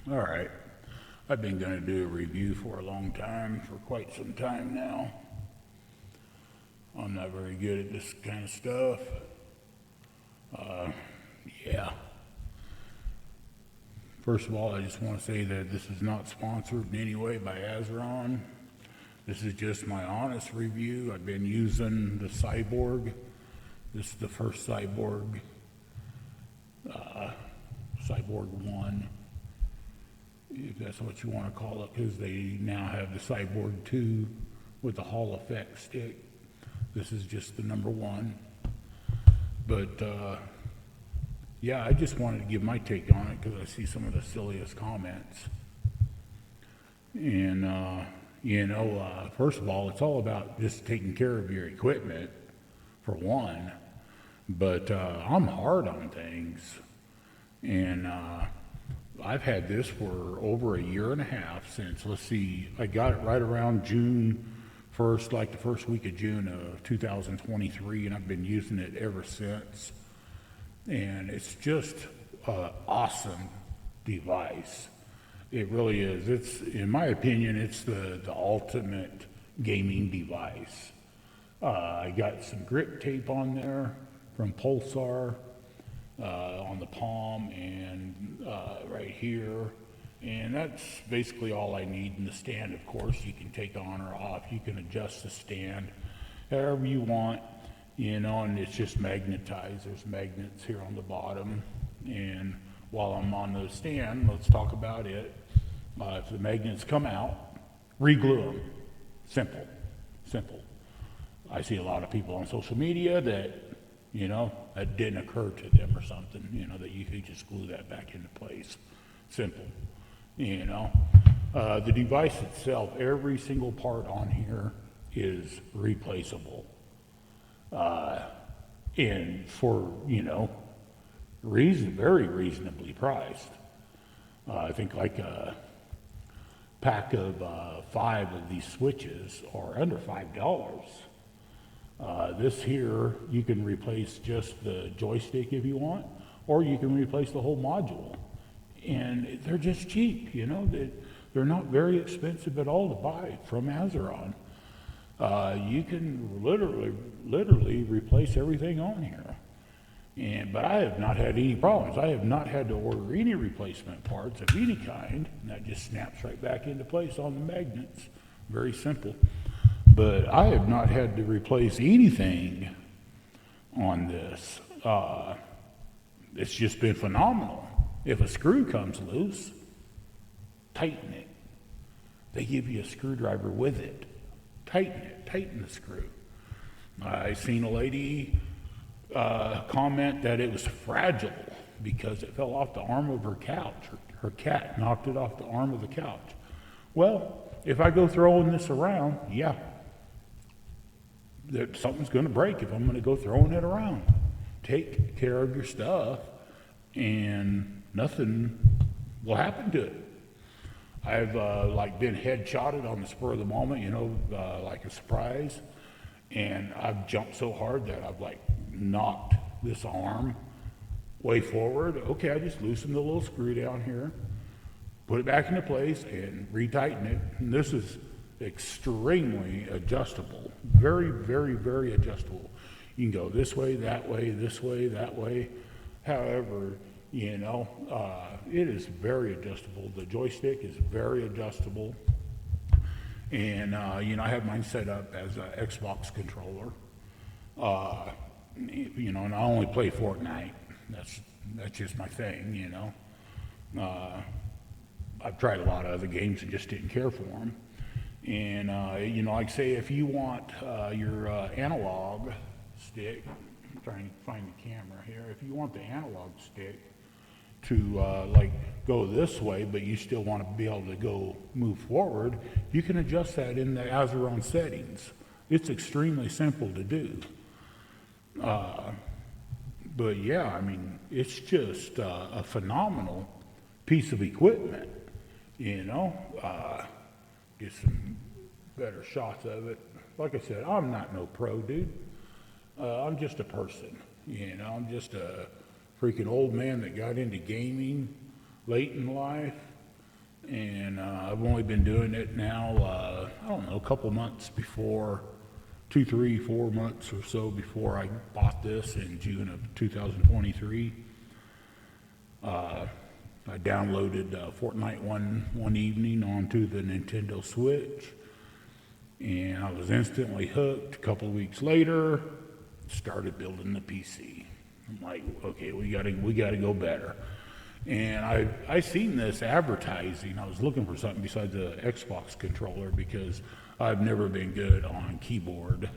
All right. I've been going to do a review for a long time, for quite some time now. I'm not very good at this kind of stuff. Yeah. First of all, I just want to say that this is not sponsored in any way by Azeron. This is just my honest review. I've been using the Cyborg. This is the first Cyborg, Cyborg 1, if that's what you want to call it, because they now have the Cyborg 2 with the Hall effect stick. This is just the number 1. But yeah, I just wanted to give my take on it because I see some of the silliest comments. And, first of all, it's all about just taking care of your equipment, for one. But I'm hard on things. And I've had this for over a year and a half since, let's see, I got it right around June 1st, like the first week of June of 2023, and I've been using it ever since. And it's just an awesome device. It really is. It's, in my opinion, it's the ultimate gaming device. I got some grip tape on there from Pulsar on the palm and right here. And that's basically all I need. In the stand, of course, you can take on or off. You can adjust the stand however you want, and it's just magnetized. There's magnets here on the bottom. And while I'm on the stand, let's talk about it. If the magnets come out, re-glue them. Simple. I see a lot of people on social media that, that didn't occur to them or something, that you could just glue that back into place. Simple. The device itself, every single part on here is replaceable. And for, very reasonably priced. I think like a pack of 5 of these switches are under $5. This here, you can replace just the joystick if you want, or you can replace the whole module. And they're just cheap, they're not very expensive at all to buy from Azeron. You can literally replace everything on here. But I have not had any problems. I have not had to order any replacement parts of any kind. And that just snaps right back into place on the magnets. Very simple. But I have not had to replace anything on this. It's just been phenomenal. If a screw comes loose, tighten it. They give you a screwdriver with it. Tighten the screw. I seen a lady comment that it was fragile because it fell off the arm of her couch. Her cat knocked it off the arm of the couch. Well, if I go throwing this around, yeah, something's going to break if I'm going to go throwing it around. Take care of your stuff, and nothing will happen to it. I've been headshotted on the spur of the moment, like a surprise, and I've jumped so hard that I've knocked this arm way forward. Okay, I just loosened the little screw down here, put it back into place, and retighten it. And this is extremely adjustable, very, very, very adjustable. You can go this way, that way, this way, that way. However, it is very adjustable. The joystick is very adjustable. And, I have mine set up as an Xbox controller. And I only play Fortnite. That's just my thing, I've tried a lot of other games and just didn't care for them. And, like say if you want your analog stick, I'm trying to find the camera here. If you want the analog stick to go this way, but you still want to be able to move forward, you can adjust that in the Azeron settings. It's extremely simple to do. But yeah, it's just a phenomenal piece of equipment, get some better shots of it. Like I said, I'm not no pro, dude. I'm just a person, I'm just a freaking old man that got into gaming late in life. And I've only been doing it now, I don't know, a couple months before, 2, 3, 4 months or so before I bought this in June of 2023. I downloaded Fortnite one evening onto the Nintendo Switch, and I was instantly hooked. A couple of weeks later, started building the PC. I'm like, okay, we gotta go better. And I seen this advertising. I was looking for something besides the Xbox controller because I've never been good on keyboards,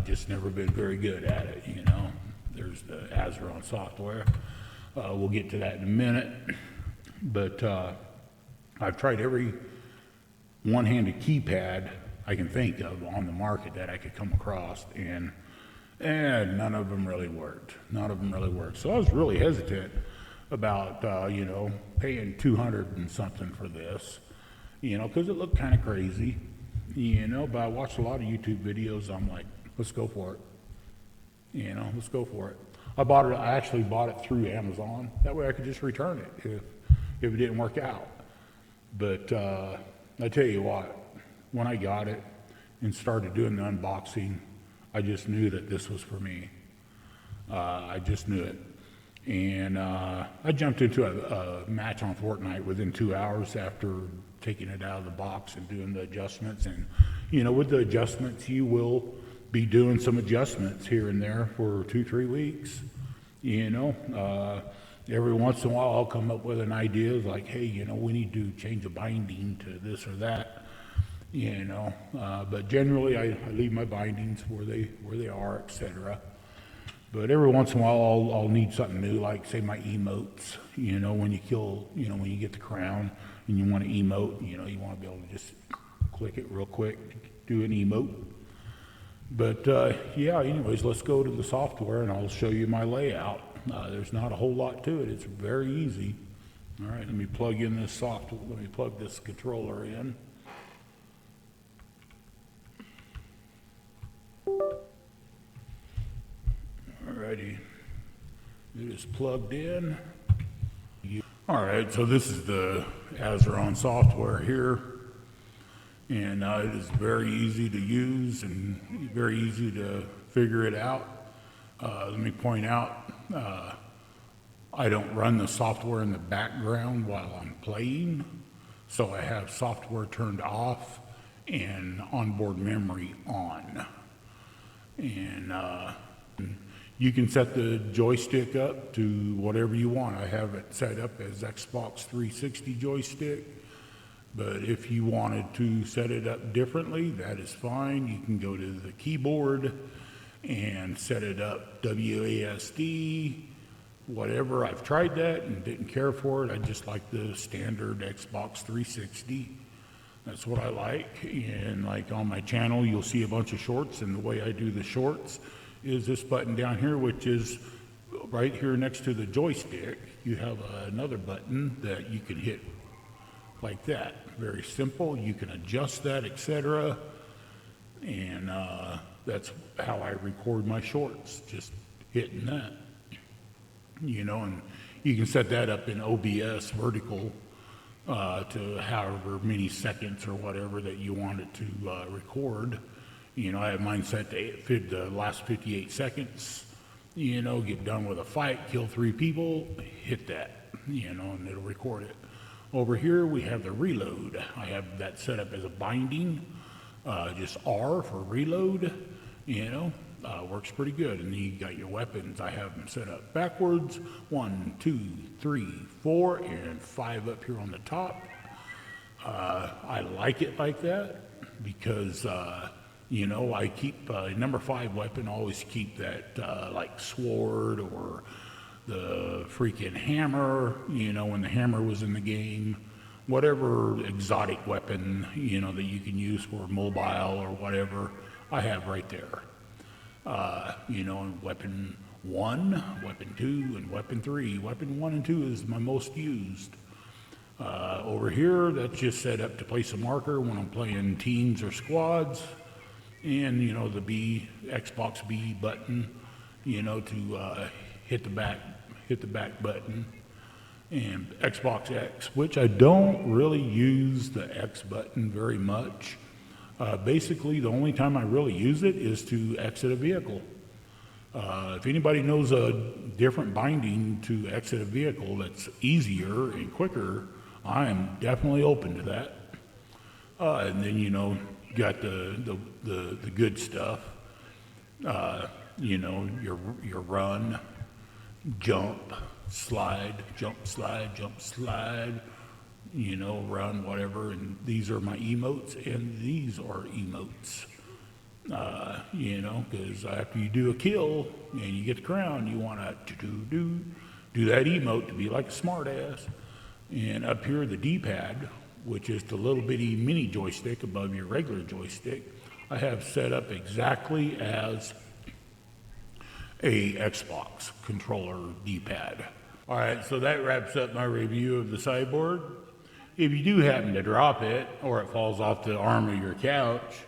just never been very good at it, There's the Azeron software. We'll get to that in a minute. But I've tried every one-handed keypad I can think of on the market that I could come across, and none of them really worked. So I was really hesitant about, paying 200 and something for this, because it looked kind of crazy, but I watched a lot of YouTube videos. I'm like, let's go for it. Let's go for it. I actually bought it through Amazon. That way I could just return it if it didn't work out. But I tell you what, when I got it and started doing the unboxing, I just knew that this was for me. I just knew it. And I jumped into a match on Fortnite within 2 hours after taking it out of the box and doing the adjustments. And, with the adjustments, you will be doing some adjustments here and there for 2-3 weeks. Every once in a while I'll come up with an idea like, hey, we need to change the binding to this or that. But generally I leave my bindings where they are, etc. But every once in a while I'll need something new, like say my emotes. When you get the crown and you want to emote, you want to be able to just click it real quick, do an emote. But anyways, let's go to the software and I'll show you my layout. There's not a whole lot to it. It's very easy. All right, let me plug this controller in. Alrighty, it is plugged in. Alright, so this is the Azeron software here, and it is very easy to use and very easy to figure it out. Let me point out, I don't run the software in the background while I'm playing, so I have software turned off and onboard memory on. And you can set the joystick up to whatever you want. I have it set up as Xbox 360 joystick, but if you wanted to set it up differently, that is fine. You can go to the keyboard and set it up WASD, whatever. I've tried that and didn't care for it. I just like the standard Xbox 360. That's what I like. And like on my channel, you'll see a bunch of shorts, and the way I do the shorts is this button down here, which is right here next to the joystick. You have another button that you can hit like that. Very simple. You can adjust that, etc. And that's how I record my shorts, just hitting that. And you can set that up in OBS vertical to however many seconds or whatever that you want it to record. I have mine set to the last 58 seconds, get done with a fight, kill 3 people, hit that, and it'll record it. Over here we have the reload. I have that set up as a binding, just R for reload, works pretty good. And then you got your weapons. I have them set up backwards, 1, 2, 3, 4, and 5 up here on the top. I like it like that because I keep number 5 weapon, always keep that like sword or the freaking hammer, when the hammer was in the game, whatever exotic weapon, that you can use for mobile or whatever, I have right there. And weapon 1, weapon 2, and weapon 3. Weapon 1 and 2 is my most used. Over here, that's just set up to place a marker when I'm playing teams or squads. And, the Xbox B button, to hit the back button. and Xbox X, which I don't really use the X button very much. Basically, the only time I really use it is to exit a vehicle. If anybody knows a different binding to exit a vehicle that's easier and quicker, I am definitely open to that. And then, you got the good stuff. Your run, jump, slide, run, whatever. And these are my emotes, and these are emotes. Because after you do a kill and you get the crown, you want to do that emote to be like a smartass. And up here, the D-pad, which is the little bitty mini joystick above your regular joystick, I have set up exactly as a Xbox controller D-pad. All right, so that wraps up my review of the Cyborg. If you do happen to drop it, or it falls off the arm of your couch,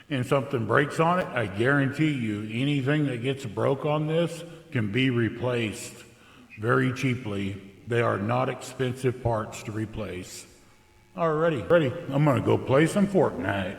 and something breaks on it, I guarantee you anything that gets broke on this can be replaced very cheaply. They are not expensive parts to replace. Alrighty, ready. I'm gonna go play some Fortnite.